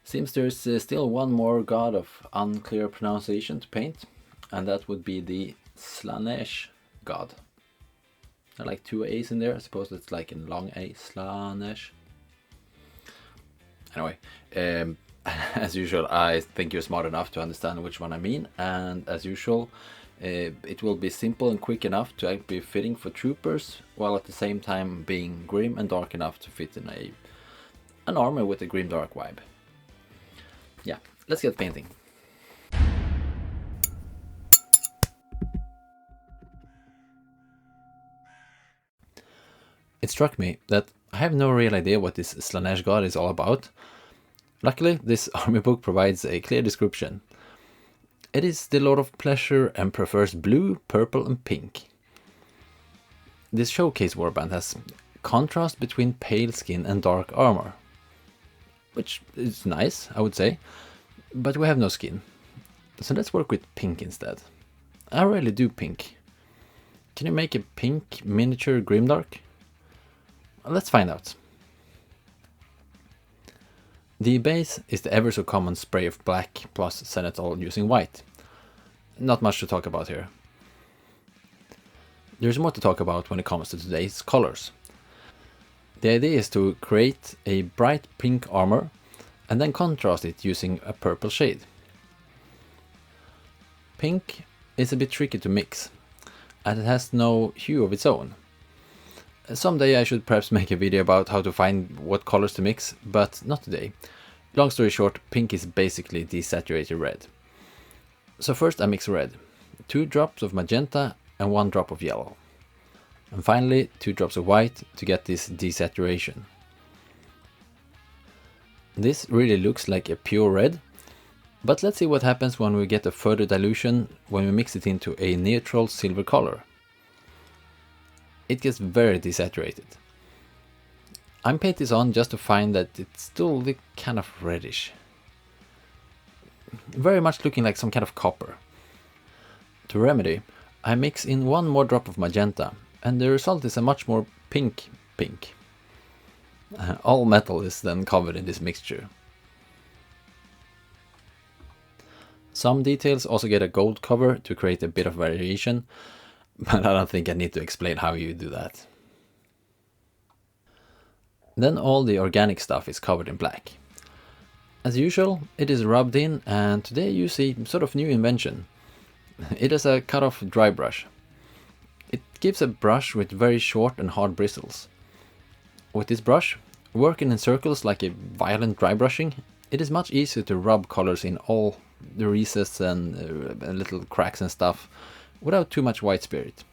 Seems there's still one more god of unclear pronunciation to paint, and that would be the Slaanesh god. There are like two A's in there. I suppose it's like a long A, Slaanesh. Anyway, as usual, I think you're smart enough to understand which one I mean, and as usual, it will be simple and quick enough to be fitting for troopers, while at the same time being grim and dark enough to fit in an armor with a Grimdark vibe. Yeah, let's get painting. It struck me that I have no real idea what this Slaanesh god is all about. Luckily, this army book provides a clear description. It is the Lord of Pleasure and prefers blue, purple and pink. This showcase warband has contrast between pale skin and dark armor, which is nice, I would say, but we have no skin. So let's work with pink instead. I really do pink. Can you make a pink miniature Grimdark? Let's find out. The base is the ever so common spray of black plus Senetol using white. Not much to talk about here. There's more to talk about when it comes to today's colors. The idea is to create a bright pink armor and then contrast it using a purple shade. Pink is a bit tricky to mix, and it has no hue of its own. Someday I should perhaps make a video about how to find what colors to mix, but not today. Long story short, pink is basically desaturated red. So first I mix red, 2 drops of magenta and 1 drop of yellow. And finally 2 drops of white to get this desaturation. This really looks like a pure red, but let's see what happens when we get a further dilution when we mix it into a neutral silver color. It gets very desaturated. I'm painting this on just to find that it's still kind of reddish. Very much looking like some kind of copper. To remedy, I mix in 1 more drop of magenta, and the result is a much more pink. All metal is then covered in this mixture. Some details also get a gold cover to create a bit of variation, but I don't think I need to explain how you do that. Then all the organic stuff is covered in black. As usual, it is rubbed in, and today I use a sort of new invention. It is a cut-off dry brush. It gives a brush with very short and hard bristles. With this brush, working in circles like a violent dry brushing, it is much easier to rub colors in all the recesses and little cracks and stuff, without too much white spirit.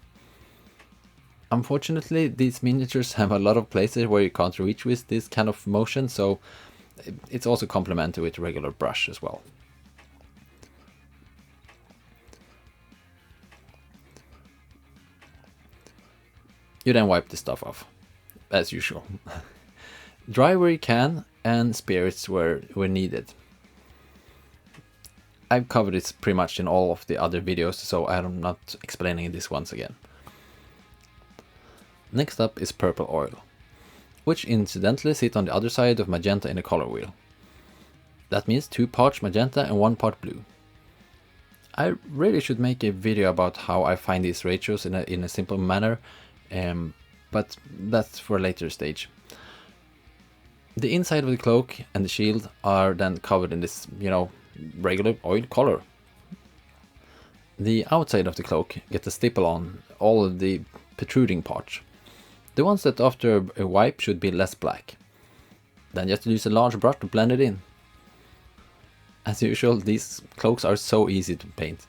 Unfortunately, these miniatures have a lot of places where you can't reach with this kind of motion, so it's also complemented with regular brush as well. You then wipe the stuff off, as usual. Dry where you can, and spirits where needed. I've covered this pretty much in all of the other videos, so I'm not explaining this once again. Next up is purple oil, which incidentally sit on the other side of magenta in the color wheel. That means 2 parts magenta and 1 part blue. I really should make a video about how I find these ratios in a simple manner, but that's for a later stage. The inside of the cloak and the shield are then covered in this, regular oil color. The outside of the cloak gets a stipple on all of the protruding parts. The ones that after a wipe should be less black. Then just use a large brush to blend it in. As usual, these cloaks are so easy to paint.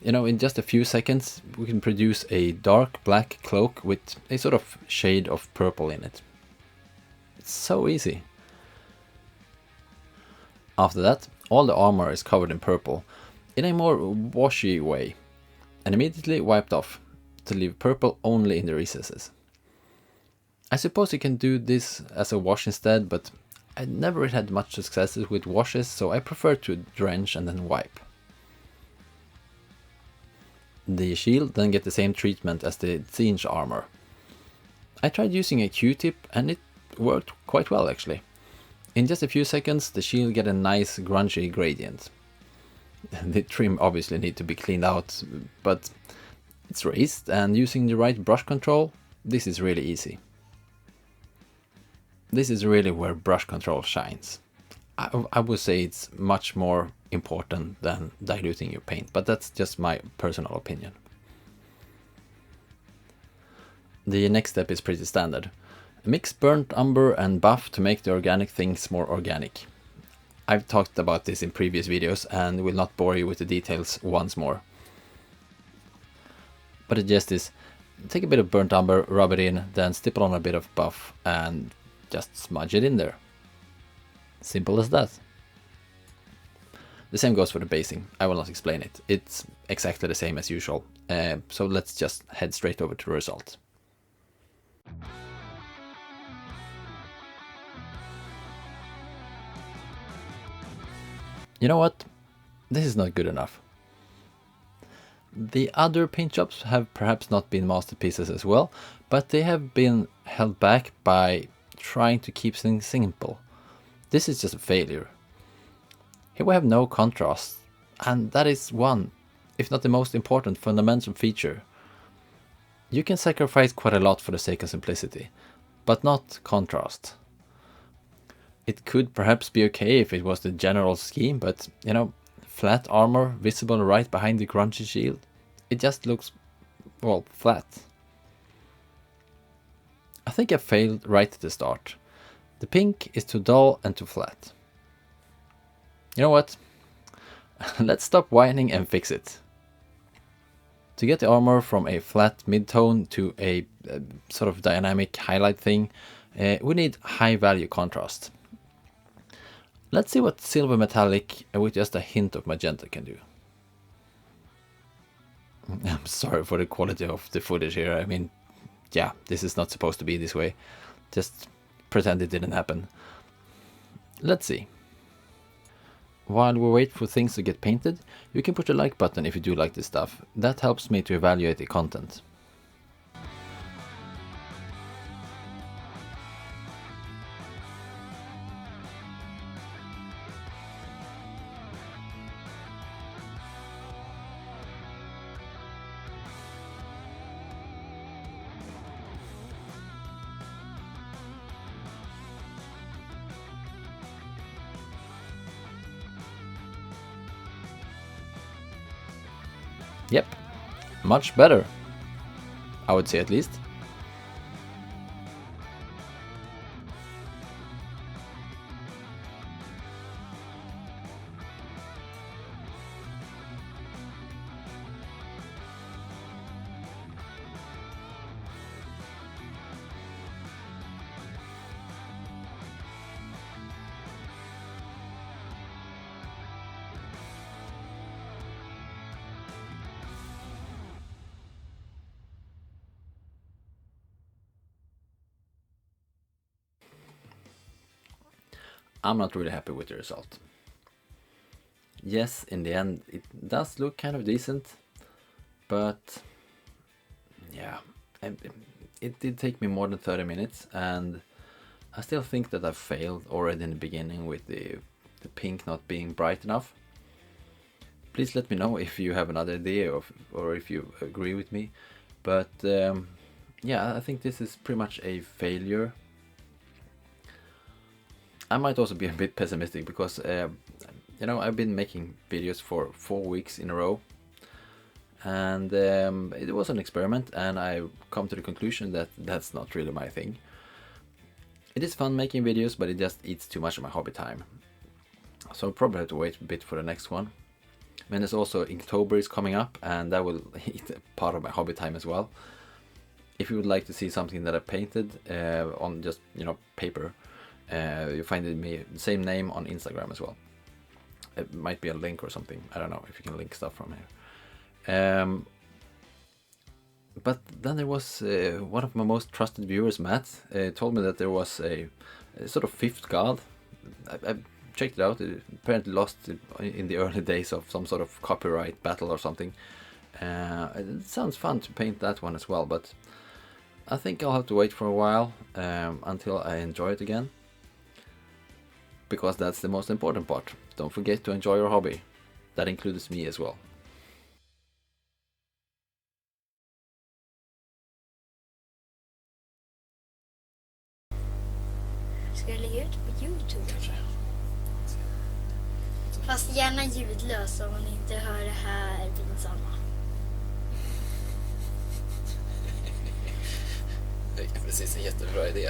In just a few seconds we can produce a dark black cloak with a sort of shade of purple in it. It's so easy. After that, all the armor is covered in purple in a more washy way and immediately wiped off to leave purple only in the recesses. I suppose you can do this as a wash instead, but I never had much success with washes, so I prefer to drench and then wipe. The shield then get the same treatment as the Tzeentch armor. I tried using a Q-tip and it worked quite well actually. In just a few seconds, the shield get a nice grungy gradient. The trim obviously need to be cleaned out, but it's raised, and using the right brush control, this is really easy. This is really where brush control shines. I would say it's much more important than diluting your paint, but that's just my personal opinion. The next step is pretty standard. Mix burnt umber and buff to make the organic things more organic. I've talked about this in previous videos and will not bore you with the details once more. But the gist is, take a bit of burnt umber, rub it in, then stipple on a bit of buff and just smudge it in there. Simple as that. The same goes for the basing. I will not explain it. It's exactly the same as usual. So let's just head straight over to the result. You know what? This is not good enough. The other paint jobs have perhaps not been masterpieces as well, but they have been held back by trying to keep things simple. This is just a failure. Here we have no contrast, and that is one, if not the most important fundamental feature. You can sacrifice quite a lot for the sake of simplicity, but not contrast. It could perhaps be okay if it was the general scheme, but you know, flat armor visible right behind the grungy shield, it just looks, well, flat. I think I failed right at the start. The pink is too dull and too flat. You know what? Let's stop whining and fix it. To get the armor from a flat mid-tone to a sort of dynamic highlight thing, we need high value contrast. Let's see what silver metallic with just a hint of magenta can do. I'm sorry for the quality of the footage here. I mean, yeah, this is not supposed to be this way. Just pretend it didn't happen. Let's see. While we wait for things to get painted, you can push the like button if you do like this stuff. That helps me to evaluate the content. Yep, much better, I would say at least. I'm not really happy with the result. Yes, in the end it does look kind of decent, but yeah, it did take me more than 30 minutes, and I still think that I failed already in the beginning with the pink not being bright enough. Please let me know if you have another idea or if you agree with me, but yeah, I think this is pretty much a failure. I might also be a bit pessimistic because, you know, I've been making videos for 4 weeks in a row, and it was an experiment, and I come to the conclusion that that's not really my thing. It is fun making videos, but it just eats too much of my hobby time. So I'll probably have to wait a bit for the next one. I mean, there's also Inktober is coming up, and that will eat a part of my hobby time as well. If you would like to see something that I painted on just, you know, paper, you find the same name on Instagram as well. It might be a link or something. I don't know if you can link stuff from here. But then there was one of my most trusted viewers, Matt, told me that there was a sort of fifth god. I checked it out. It apparently lost in the early days of some sort of copyright battle or something. It sounds fun to paint that one as well, but I think I'll have to wait for a while until I enjoy it again. because that's the most important part. Don't forget to enjoy your hobby. That includes me as well. Ska jag lägga ut på YouTube? Kanske. Fast gärna ljudlös om man inte hör det här pinsamma. Det är precis en jättebra idé.